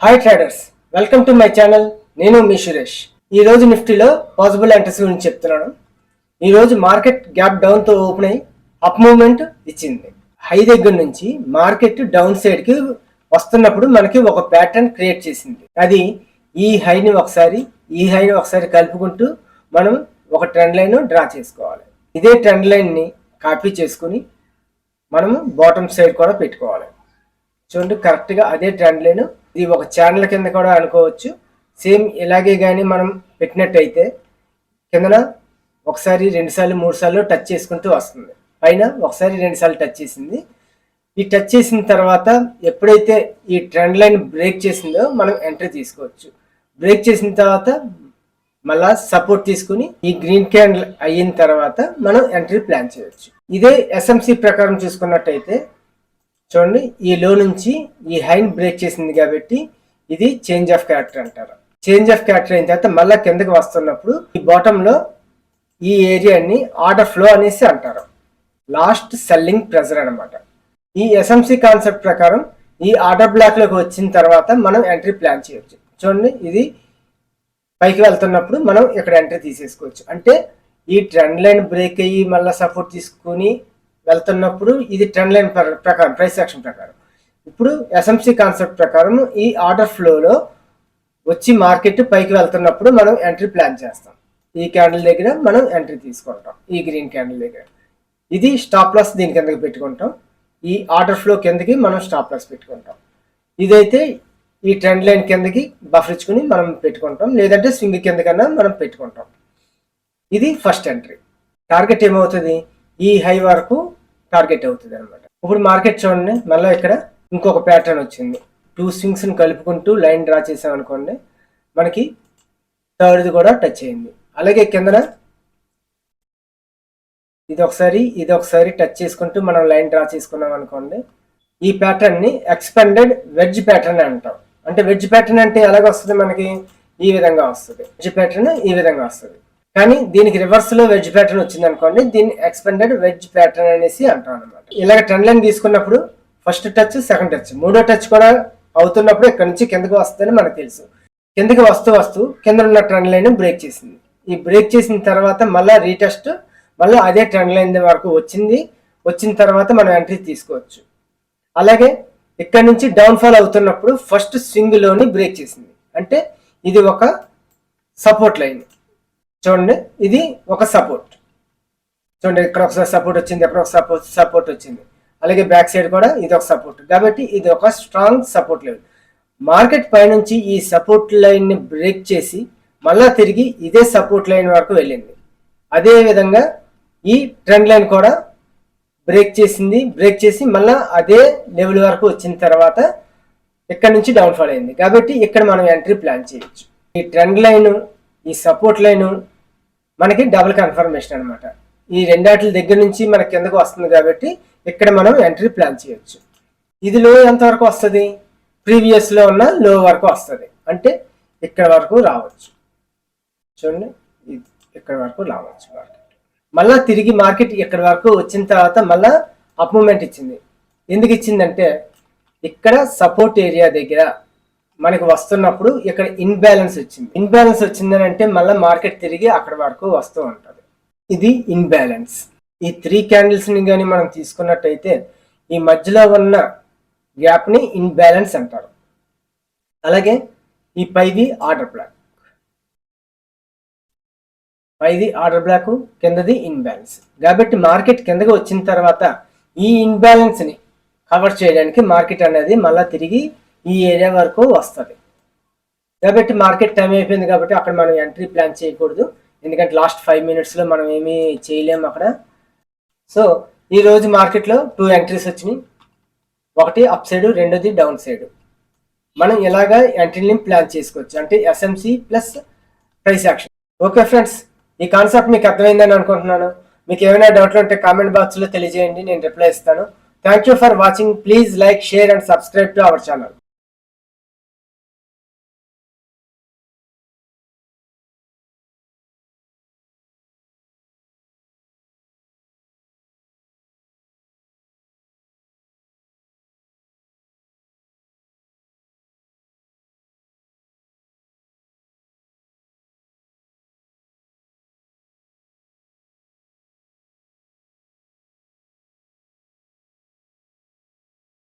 Hi traders, welcome to my channel. నేను మీ సురేష్. ఈ రోజు నిఫ్టీలో పాసిబుల్ ఎంట్రీస్ గురించి చెప్తున్నాను. ఈ రోజు మార్కెట్ గ్యాప్ డౌన్ తో ఓపెన్ అయ్యి అప్ మూవ్మెంట్ ఇచ్చింది. హై దగ్గర నుంచి మార్కెట్ డౌన్ సైడ్ కి వస్తున్నప్పుడు మనకి ఒక ప్యాటర్న్ క్రియేట్ చేసింది. అది ఈ హైని ఒకసారి కలుపుకుంటూ మనం ఒక ట్రెండ్ లైన్ డ్రా చేసుకోవాలి. ఇదే ట్రెండ్ లైన్ ని కాపీ చేసుకుని మనము బాటమ్ సైడ్ కూడా పెట్టుకోవాలి. చూడండి, కరెక్ట్ గా అదే ట్రెండ్ లైన్. ఇది ఒక ఛానల్ కింద కూడా అనుకోవచ్చు. సేమ్ ఇలాగే కానీ మనం పెట్టినట్టయితే కిందన ఒకసారి 2 సార్లు 3 సార్లు టచ్ చేసుకుంటూ వస్తుంది. పైన ఒకసారి 2 సార్లు టచ్ చేసింది. ఈ టచ్ చేసిన తర్వాత ఎప్పుడైతే ఈ ట్రెండ్ లైన్ బ్రేక్ చేసిందో మనం ఎంట్రీ తీసుకోవచ్చు. బ్రేక్ చేసిన తర్వాత మళ్ళా సపోర్ట్ తీసుకుని ఈ గ్రీన్ క్యాండిల్ అయిన తర్వాత మనం ఎంట్రీ ప్లాన్ చేయవచ్చు. ఇదే ఎస్ఎంసి ప్రకారం చూసుకున్నట్టయితే చూడండి, ఈ లో నుంచి ఈ హైన్ బ్రేక్ చేసింది కాబట్టి ఇది చేంజ్ ఆఫ్ క్యారెక్టర్ అంటారు. చేంజ్ ఆఫ్ క్యారెక్టర్ అయిన తర్వాత మళ్ళీ కిందకి వస్తున్నప్పుడు ఈ బాటమ్ లో ఈ ఏరియాని ఆర్డర్ ఫ్లో అనేసి అంటారు. లాస్ట్ సెల్లింగ్ ప్రెజర్ అనమాట. ఈ ఎస్ఎంసి కాన్సెప్ట్ ప్రకారం ఈ ఆర్డర్ బ్లాక్ లోకి వచ్చిన తర్వాత మనం ఎంట్రీ ప్లాన్ చేయొచ్చు. చూడండి, ఇది పైకి వెళ్తున్నప్పుడు మనం ఇక్కడ ఎంట్రీ తీసేసుకోవచ్చు. అంటే ఈ ట్రెండ్ లైన్ బ్రేక్ అయ్యి మళ్ళీ సపోర్ట్ తీసుకుని వెళ్తున్నప్పుడు ఇది ట్రెండ్ లైన్ ప్రకారం, ప్రైస్ యాక్షన్ ప్రకారం. ఇప్పుడు ఎస్ఎంసి కాన్సెప్ట్ ప్రకారం ఈ ఆర్డర్ ఫ్లోలో వచ్చి మార్కెట్ పైకి వెళ్తున్నప్పుడు మనం ఎంట్రీ ప్లాన్ చేస్తాం. ఈ క్యాండిల్ దగ్గర మనం ఎంట్రీ తీసుకుంటాం. ఈ గ్రీన్ క్యాండిల్ దగ్గర ఇది స్టాప్ లాస్ దీని కిందకి పెట్టుకుంటాం. ఈ ఆర్డర్ ఫ్లో కిందకి మనం స్టాప్ లాస్ పెట్టుకుంటాం. ఇదైతే ఈ ట్రెండ్ లైన్ కిందకి బఫర్ ఇచ్చుకుని మనం పెట్టుకుంటాం, లేదంటే స్వింగ్ కిందకన్నా మనం పెట్టుకుంటాం. ఇది ఫస్ట్ ఎంట్రీ. టార్గెట్ ఏమవుతుంది? ఈ హై వరకు టార్గెట్ అవుతుంది అనమాట. ఇప్పుడు మార్కెట్ చూడండి, మళ్ళీ ఇక్కడ ఇంకొక ప్యాటర్న్ వచ్చింది. 2 స్వింగ్స్ ని కలుపుకుంటూ లైన్ డ్రా చేసాం అనుకోండి, మనకి థర్డ్ది కూడా టచ్ అయింది. అలాగే కిందన ఇది ఒకసారి టచ్ చేసుకుంటూ మనం లైన్ డ్రా చేసుకున్నాం అనుకోండి, ఈ ప్యాటర్న్ ని ఎక్స్పెండెడ్ వెడ్జ్ ప్యాటర్న్ అంటాం. అంటే వెడ్జ్ ప్యాటర్న్ అంటే ఎలాగ వస్తుంది? మనకి ఈ విధంగా వస్తుంది. వెడ్జ్ ప్యాటర్న్ ఈ విధంగా వస్తుంది. కానీ దీనికి రివర్స్ లో వెడ్జ్ ప్యాటర్న్ వచ్చింది అనుకోండి, దీన్ని ఎక్స్పెండెడ్ వెడ్జ్ ప్యాటర్న్ అనేసి అంటాం అనమాట. ఇలాగ ట్రెండ్ లైన్ తీసుకున్నప్పుడు ఫస్ట్ టచ్, సెకండ్ టచ్, మూడో టచ్ కూడా అవుతున్నప్పుడు ఇక్కడ నుంచి కిందకి వస్తుందని మనకు తెలుసు. కిందకి వస్తూ కింద ఉన్న ట్రెండ్ లైన్ బ్రేక్ చేసింది. ఈ బ్రేక్ చేసిన తర్వాత మళ్ళీ రీటెస్ట్, మళ్ళీ అదే ట్రెండ్ లైన్ వరకు వచ్చిన తర్వాత మనం ఎంట్రీ తీసుకోవచ్చు. అలాగే ఇక్కడ నుంచి డౌన్ ఫాల్ అవుతున్నప్పుడు ఫస్ట్ స్వింగ్ లోని బ్రేక్ చేసింది. అంటే ఇది ఒక సపోర్ట్ లైన్. చూడండి, ఇది ఒక సపోర్ట్. చూడండి, ఇక్కడ ఒకసారి సపోర్ట్ వచ్చింది, ఎక్కడ ఒక సపోర్ట్ వచ్చింది. అలాగే బ్యాక్ సైడ్ కూడా ఇది ఒక సపోర్ట్. కాబట్టి ఇది ఒక స్ట్రాంగ్ సపోర్ట్ లైన్. మార్కెట్ పైనుంచి ఈ సపోర్ట్ లైన్ ని బ్రేక్ చేసి మళ్ళా తిరిగి ఇదే సపోర్ట్ లైన్ వరకు వెళ్ళింది. అదే విధంగా ఈ ట్రెండ్ లైన్ కూడా బ్రేక్ చేసి మళ్ళా అదే లెవెల్ వరకు వచ్చిన తర్వాత ఇక్కడ నుంచి డౌన్ ఫాల్ అయింది. కాబట్టి ఇక్కడ మనం ఎంట్రీ ప్లాన్ చేయొచ్చు. ఈ ట్రెండ్ లైన్, ఈ సపోర్ట్ లైన్ మనకి డబుల్ కన్ఫర్మేషన్ అనమాట. ఈ రెండాటి దగ్గర నుంచి మన కిందకు వస్తుంది కాబట్టి ఇక్కడ మనం ఎంట్రీ ప్లాన్ చేయొచ్చు. ఇది లో ఎంత వరకు వస్తుంది? ప్రీవియస్ లో ఉన్న లో వరకు వస్తుంది. అంటే ఇక్కడ వరకు రావచ్చు. చూడండి, ఇక్కడ వరకు రావచ్చు మార్కెట్. మళ్ళా తిరిగి మార్కెట్ ఇక్కడ వరకు వచ్చిన తర్వాత మళ్ళా అప్ మూవ్మెంట్ ఇచ్చింది. ఎందుకు ఇచ్చిందంటే ఇక్కడ సపోర్ట్ ఏరియా దగ్గర మనకి వస్తున్నప్పుడు ఇక్కడ ఇన్బ్యాలెన్స్ వచ్చింది. ఇన్బ్యాలెన్స్ వచ్చిందని అంటే మళ్ళీ మార్కెట్ తిరిగి అక్కడ వరకు వస్తూ ఉంటుంది. ఇది ఇన్బ్యాలెన్స్. ఈ 3 క్యాండిల్స్ ని కానీ మనం తీసుకున్నట్టయితే ఈ మధ్యలో ఉన్న గ్యాప్ ని ఇన్బ్యాలెన్స్ అంటారు. అలాగే ఈ పైది ఆర్డర్ బ్లాక్, కిందది ఇన్బ్యాలెన్స్. కాబట్టి మార్కెట్ కిందకి వచ్చిన తర్వాత ఈ ఇన్బ్యాలెన్స్ ని కవర్ చేయడానికి మార్కెట్ అనేది మళ్ళీ తిరిగి ఈ ఏరియా వరకు వస్తుంది. కాబట్టి మార్కెట్ టైం అయిపోయింది కాబట్టి అక్కడ మనం ఎంట్రీ ప్లాన్ చేయకూడదు. ఎందుకంటే లాస్ట్ 5 minutes లో మనం ఏమీ చేయలేము అక్కడ. సో ఈ రోజు మార్కెట్లో 2 ఎంట్రీస్ వచ్చినాయి. ఒకటి అప్ సైడ్, రెండోది డౌన్ సైడ్. మనం ఇలాగా ఎంట్రీని ప్లాన్ చేసుకోవచ్చు. అంటే SMC plus price action. Okay friends, ఈ కాన్సెప్ట్ మీకు అర్థమైందని అనుకుంటున్నాను. మీకు ఏమైనా డౌట్లు ఉంటే కామెంట్ బాక్స్లో తెలియజేయండి, నేను రిప్లై ఇస్తాను. Thank you for watching. Please like, share and subscribe to our channel.